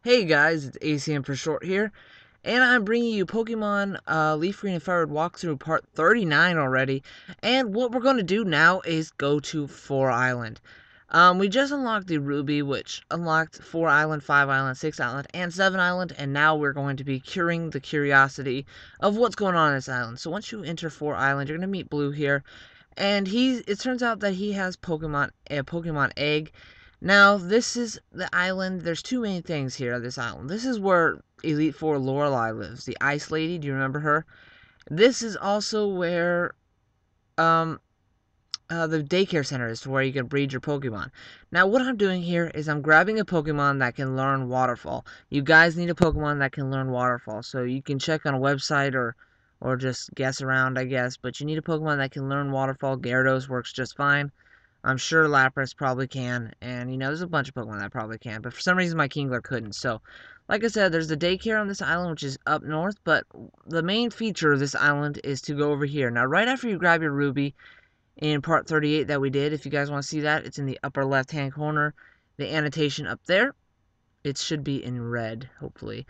Hey guys, it's ACM for short here, and I'm bringing you Pokemon Leaf Green and Fire walkthrough part 39 already. And what we're going to do now is go to 4 Island. We just unlocked the Ruby, which unlocked 4 Island, 5 Island, 6 Island, and 7 Island, and now we're going to be curing the curiosity of what's going on this island. So once you enter 4 Island, you're going to meet Blue here, and it turns out that he has a Pokemon egg. Now, this is the island. There's two main things here at this island. This is where Elite Four Lorelei lives, the Ice Lady. Do you remember her? This is also where um the daycare center is, to where you can breed your Pokemon. Now, what I'm doing here is I'm grabbing a Pokemon that can learn Waterfall. You guys need a Pokemon that can learn Waterfall, so you can check on a website or just guess around, I guess. But you need a Pokemon that can learn Waterfall. Gyarados works just fine. I'm sure Lapras probably can, and there's a bunch of Pokemon that probably can, but for some reason my Kingler couldn't. So, like I said, there's the daycare on this island, which is up north, but the main feature of this island is to go over here. Now, right after you grab your Ruby in part 38 that we did, if you guys want to see that, it's in the upper left-hand corner, the annotation up there. It should be in red, hopefully.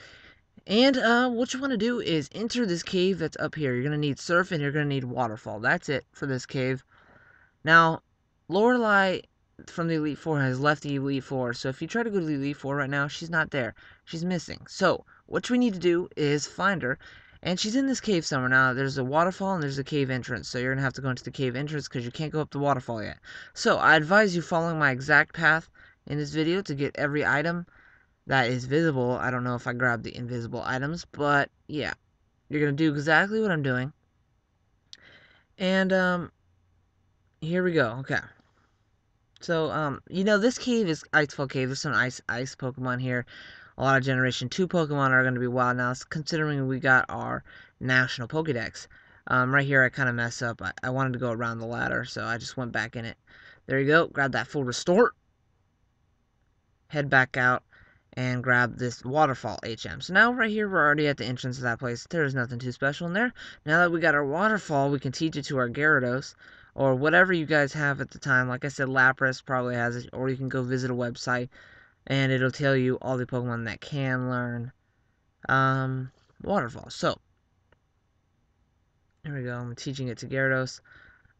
And what you want to do is enter this cave that's up here. You're going to need Surf, and you're going to need Waterfall. That's it for this cave. Now, Lorelei from the Elite Four has left the Elite Four, so if you try to go to the Elite Four right now, she's not there. She's missing. So, what we need to do is find her, and she's in this cave somewhere. Now, there's a waterfall and there's a cave entrance, so you're going to have to go into the cave entrance because you can't go up the waterfall yet. So, I advise you following my exact path in this video to get every item that is visible. I don't know if I grabbed the invisible items, but yeah. You're going to do exactly what I'm doing. And, here we go. Okay. So, this cave is Icefall Cave. There's some ice Pokemon here. A lot of Generation 2 Pokemon are going to be wild now, considering we got our National Pokedex. Right here, I kind of mess up. I wanted to go around the ladder, so I just went back in it. There you go. Grab that full restore. Head back out and grab this Waterfall HM. So now, right here, we're already at the entrance of that place. There's nothing too special in there. Now that we got our Waterfall, we can teach it to our Gyarados, or whatever you guys have at the time. Like I said, Lapras probably has it, or you can go visit a website, and it'll tell you all the Pokemon that can learn Waterfall. So, here we go. I'm teaching it to Gyarados.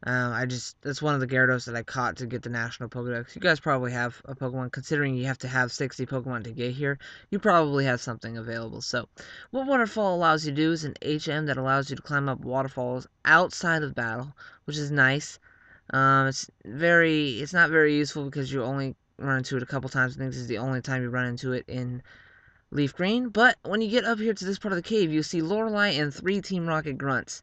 That's one of the Gyarados that I caught to get the National Pokedex. You guys probably have a Pokemon, considering you have to have 60 Pokemon to get here. You probably have something available. So, what Waterfall allows you to do is an HM that allows you to climb up waterfalls outside of battle, which is nice. It's not very useful because you only run into it a couple times. I think this is the only time you run into it in Leaf Green. But when you get up here to this part of the cave, you see Lorelei and 3 Team Rocket Grunts.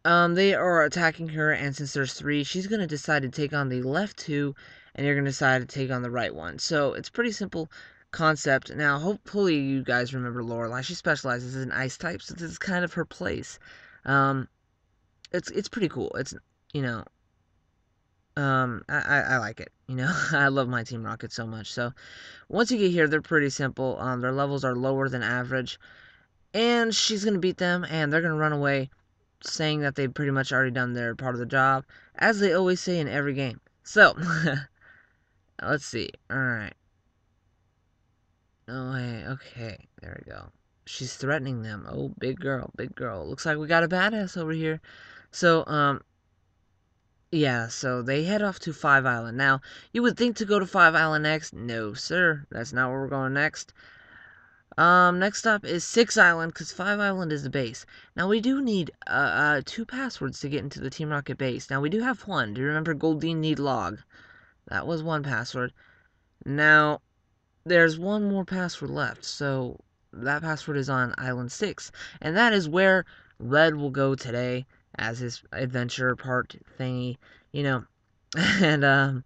They are attacking her, and since there's 3, she's going to decide to take on the left 2, and you're going to decide to take on the right one. So, it's pretty simple concept. Now, hopefully you guys remember Lorelei. She specializes in ice types, so this is kind of her place. It's pretty cool. It's, you know, I like it, I love my Team Rocket so much. So, once you get here, they're pretty simple. Their levels are lower than average, and she's going to beat them, and they're going to run away, saying that they've pretty much already done their part of the job, as they always say in every game. So, let's see. Alright. Oh, hey, okay. There we go. She's threatening them. Oh, big girl, big girl. Looks like we got a badass over here. So, yeah, so they head off to 5 Island. Now, you would think to go to 5 Island next. No, sir. That's not where we're going next. Next up is 6 Island, because 5 Island is the base. Now, we do need, 2 passwords to get into the Team Rocket base. Now, we do have 1. Do you remember Goldeen Need Log? That was 1 password. Now, there's 1 more password left, so that password is on Island 6. And that is where Red will go today, as his adventure part thingy, and,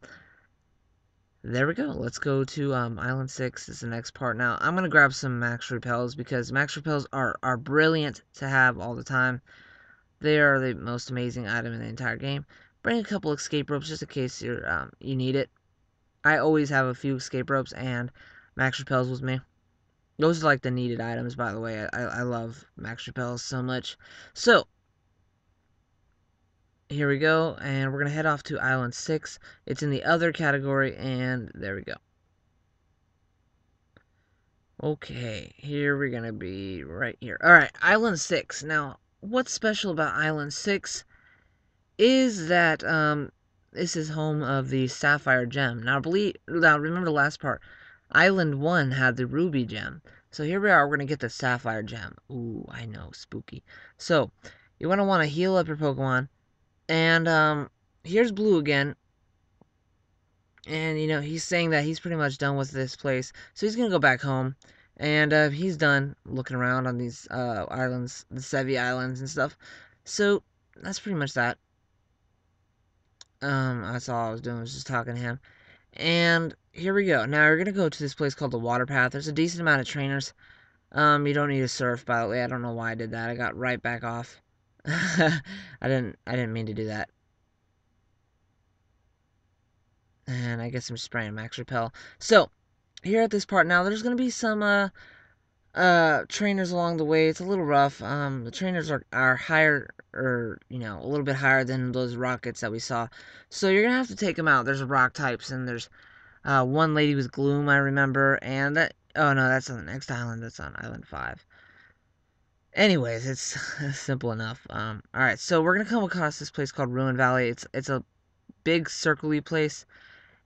there we go. Let's go to Island 6 is the next part. Now, I'm going to grab some Max Repels, because Max Repels are brilliant to have all the time. They are the most amazing item in the entire game. Bring a couple escape ropes just in case you need it. I always have a few escape ropes and Max Repels with me. Those are like the needed items, by the way. I love Max Repels so much. So, here we go, and we're going to head off to Island 6. It's in the other category, and there we go. Okay, here we're gonna be right here. Alright, Island 6. Now, what's special about Island 6 is that this is home of the Sapphire gem. Now remember the last part. Island 1 had the ruby gem. So here we are, we're gonna get the Sapphire gem. Ooh, I know, spooky. So, you want to heal up your Pokemon. And here's Blue again. And he's saying that he's pretty much done with this place. So he's gonna go back home. And he's done looking around on these islands, the Sevi Islands and stuff. So that's pretty much that. That's all I was doing, was just talking to him. And here we go. Now we're gonna go to this place called the Water Path. There's a decent amount of trainers. You don't need to surf, by the way. I don't know why I did that. I got right back off. I didn't mean to do that. And I guess I'm spraying Max Repel. So, here at this part now, there's gonna be some trainers along the way. It's a little rough. The trainers are higher, or a little bit higher than those rockets that we saw. So you're gonna have to take them out. There's rock types, and there's one lady with Gloom, I remember, and that. Oh no, that's on the next island. That's on Island 5. Anyways, it's simple enough. All right, so we're gonna come across this place called Ruin Valley. It's a big circly place,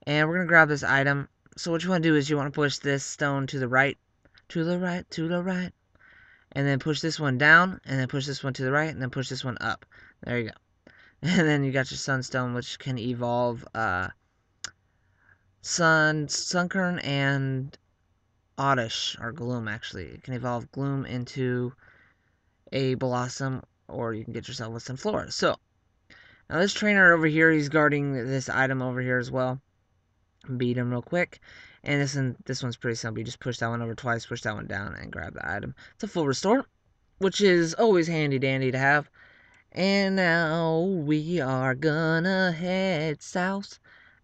and we're gonna grab this item. So what you want to do is you want to push this stone to the right, to the right, to the right, and then push this one down, and then push this one to the right, and then push this one up. There you go. And then you got your Sunstone, which can evolve Sunkern and Oddish, or Gloom, actually. It can evolve Gloom into a Blossom, or you can get yourself a Sunflora. So, now this trainer over here, he's guarding this item over here as well. Beat him real quick. And this one's pretty simple. You just push that one over twice, push that one down, and grab the item. It's a full restore, which is always handy dandy to have. And now we are gonna head south.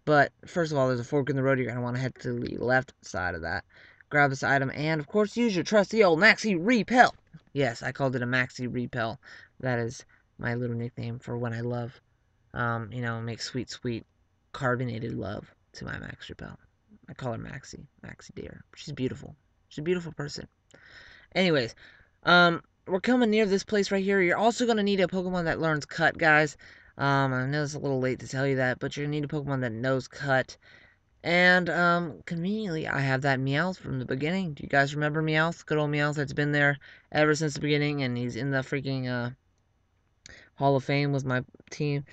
But first of all, there's a fork in the road. You're gonna want to head to the left side of that. Grab this item, and of course, use your trusty old Maxi Repel. Yes, I called it a Maxi Repel. That is my little nickname for when I love, make sweet, sweet carbonated love to my Max Repel. I call her Maxi dear. She's beautiful. She's a beautiful person. Anyways, we're coming near this place right here. You're also going to need a Pokemon that learns Cut, guys. I know it's a little late to tell you that, but you're going to need a Pokemon that knows Cut. And, conveniently, I have that Meowth from the beginning. Do you guys remember Meowth? Good old Meowth that's been there ever since the beginning, and he's in the freaking, Hall of Fame with my team.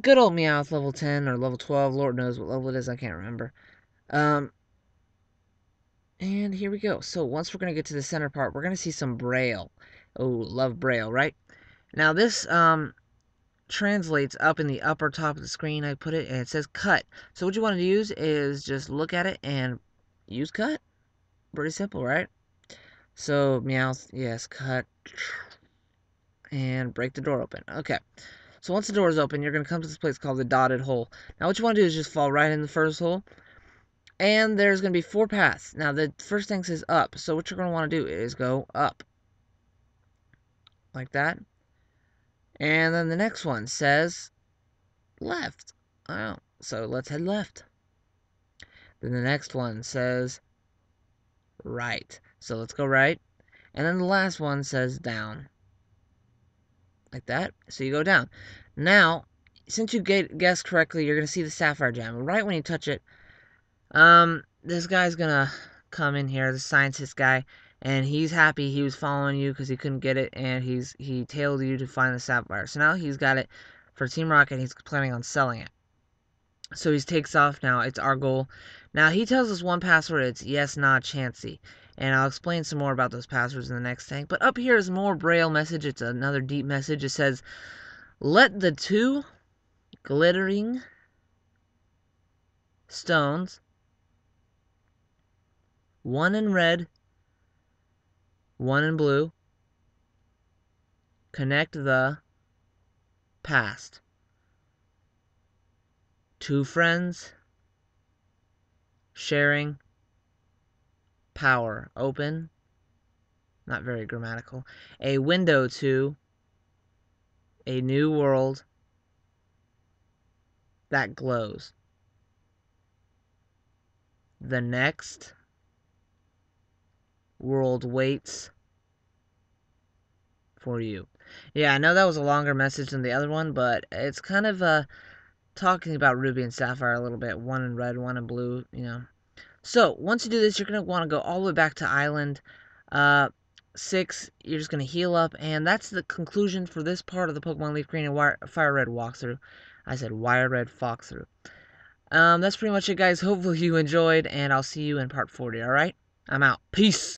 Good old Meowth, level 10 or level 12. Lord knows what level it is, I can't remember. And here we go. So once we're going to get to the center part, we're going to see some Braille. Oh, love Braille, right? Now this translates up in the upper top of the screen. I put it, and it says cut. So what you want to use is just look at it and use cut. Pretty simple, right? So Meowth, yes, cut. And break the door open. Okay. So once the door is open, you're going to come to this place called the Dotted Hole. Now what you want to do is just fall right in the first hole. And there's going to be 4 paths. Now, the first thing says up. So what you're going to want to do is go up. Like that. And then the next one says left. Oh, so let's head left. Then the next one says right. So let's go right. And then the last one says down. Like that. So you go down. Now, since you guessed correctly, you're going to see the Sapphire Gem. Right when you touch it, this guy's gonna come in here, the scientist guy, and he's happy he was following you because he couldn't get it, and he tailed you to find the Sapphire. So now he's got it for Team Rocket, and he's planning on selling it. So he takes off now. It's our goal. Now he tells us one password. It's yes, nah, Chansey. And I'll explain some more about those passwords in the next thing. But up here is more Braille message. It's another deep message. It says, let the 2 glittering stones, one in red, one in blue, connect the past. 2 friends, sharing, power, open, not very grammatical, a window to a new world that glows. The next world waits for you. Yeah, I know that was a longer message than the other one, but it's kind of talking about Ruby and Sapphire a little bit. One in red, one in blue, you know. So, once you do this, you're going to want to go all the way back to Island 6. You're just going to heal up, and that's the conclusion for this part of the Pokemon Leaf Green and Fire Red walkthrough. I said Wire Red walkthrough. That's pretty much it, guys. Hopefully you enjoyed, and I'll see you in part 40, alright? I'm out. Peace!